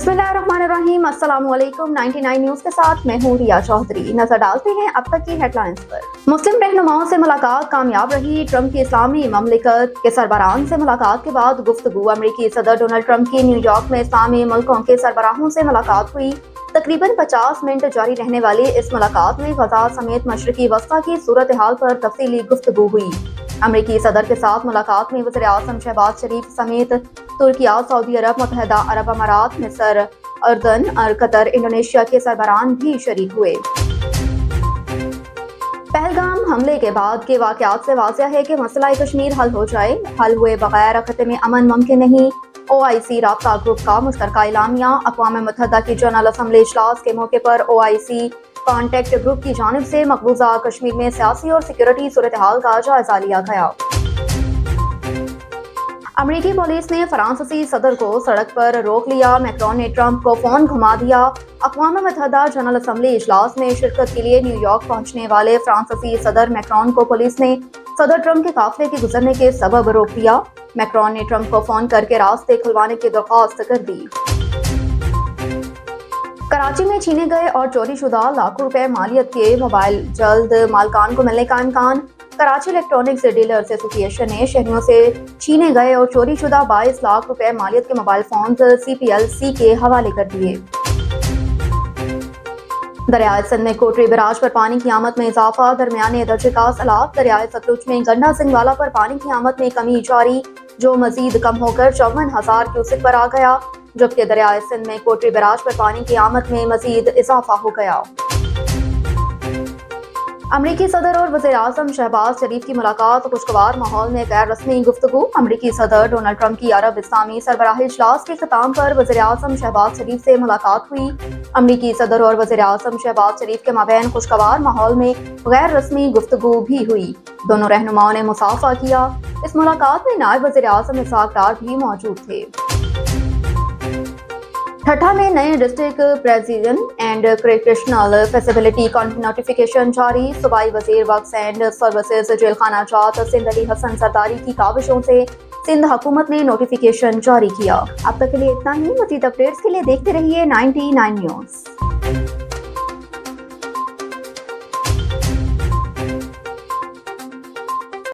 बिस्मिल्लाहिर्रहमानिर्रहीम। अस्सलामुअलैकुम। 99 न्यूज के साथ मैं हूँ रिया चौधरी। नजर डालते हैं अब तक की हेडलाइंस पर। मुस्लिम रहनुमाओं से मुलाकात कामयाब रही। ट्रंप की इस्लामी ममलिकत के सरबराहान से मुलाकात के बाद गुफ्तगू। अमेरिकी सदर डोनाल्ड ट्रंप की न्यूयॉर्क में इस्लामी मुल्कों के सरबराहों से मुलाकात हुई। तकरीबन 50 मिनट जारी रहने वाली इस मुलाकात में गजा समेत मशरकी वस्ता की सूरत हाल पर तफसीली गुफ्तगू हुई। अमेरिकी सदर के साथ मुलाकात में वज़ीर आज़म शहबाज शरीफ समेत तुर्किया, सऊदी अरब, मुत्तहदा अरब अमारात, मिस्र, अर्दन और कतर, इंडोनेशिया के सरबराहान भी शरीक हुए। पहलगाम हमले के बाद के वाक़यात से वाज़िह है कि मसला कश्मीर हल हो जाए। हल हुए बगैर खत्ते में अमन मुमकिन नहीं। OIC राब्ता ग्रुप का मुश्तरका एलामिया। अक़वाम मुत्तहदा की जनरल असम्बली इजलास के मौके पर OIC कॉन्टैक्ट ग्रुप की जानिब से मकबूजा कश्मीर में सियासी और सिक्योरिटी सूरत हाल का जायजा लिया गया। अमेरिकी पुलिस ने फ्रांसीसी सदर को सड़क पर रोक लिया। मैक्रोन ने ट्रंप को फोन घुमा दिया। अक़वाम मुत्तहदा जनरल असम्बली इजलास में शिरकत के लिए न्यूयॉर्क पहुंचने वाले फ्रांसीसी सदर मैक्रोन को पुलिस ने सदर ट्रंप के काफिले के गुजरने के सबब रोक दिया। मैक्रोन ने ट्रंप को फोन करके रास्ते खुलवाने की दरख्वास्त कर दी। कराची में छीने गए और चोरी शुदा लाखों रुपए मालियत के मोबाइल जल्द मालकान को मिलने का इम्कान। कराची इलेक्ट्रॉनिक्स डीलर्स एसोसिएशन ने शहरियों से छीने गए और चोरी शुदा 22 लाख रुपए मालियत के मोबाइल फोन CPLC के हवाले कर दिए। दरियाए सिंध में कोटरी बराज पर पानी की आमद में इजाफा। दरमियाने दर्जे का सैलाब। दरियाए सतलुज में गंडा सिंगवाला पर पानी की आमद में कमी जारी, जो मजीद कम होकर 54,000 क्यूसेक पर आ गया, जबकि दरियाए सिंध में कोटरी बराज पर पानी की आमद में मजीद इजाफा हो गया। अमरीकी सदर और वज़ीर आज़म शहबाज शरीफ की मुलाकात। खुशगवार माहौल में गैर रस्मी गुफ्तगू। अमरीकी सदर डोनाल्ड ट्रंप की अरब इस्लामी सरबराही इजलास के ख़िताम पर वज़ीर आज़म शहबाज शरीफ से मुलाकात हुई। अमरीकी सदर और वज़ीर आज़म शहबाज शरीफ के माबैन खुशगवार माहौल में गैर रस्मी गुफ्तगू भी हुई। दोनों रहनुमाओं ने मुसाफा किया। इस मुलाकात में नायब वज़ीर आज़म इसहाक डार भी मौजूद थे। ठट्ठा में नए डिस्ट्रिक्ट प्रेसिडेंट एंड क्रिकेशनल फैसिलिटी नोटिफिकेशन जारी। सूबाई वजीर वर्क्स एंड सर्विसेज जेल खाना जात सिंध अली हसन सरदारी की काविशों से सिंध हुकूमत ने नोटिफिकेशन जारी किया। अब तक के लिए इतना ही। मज़ीद अपडेट्स के लिए देखते रहिए 99 न्यूज़।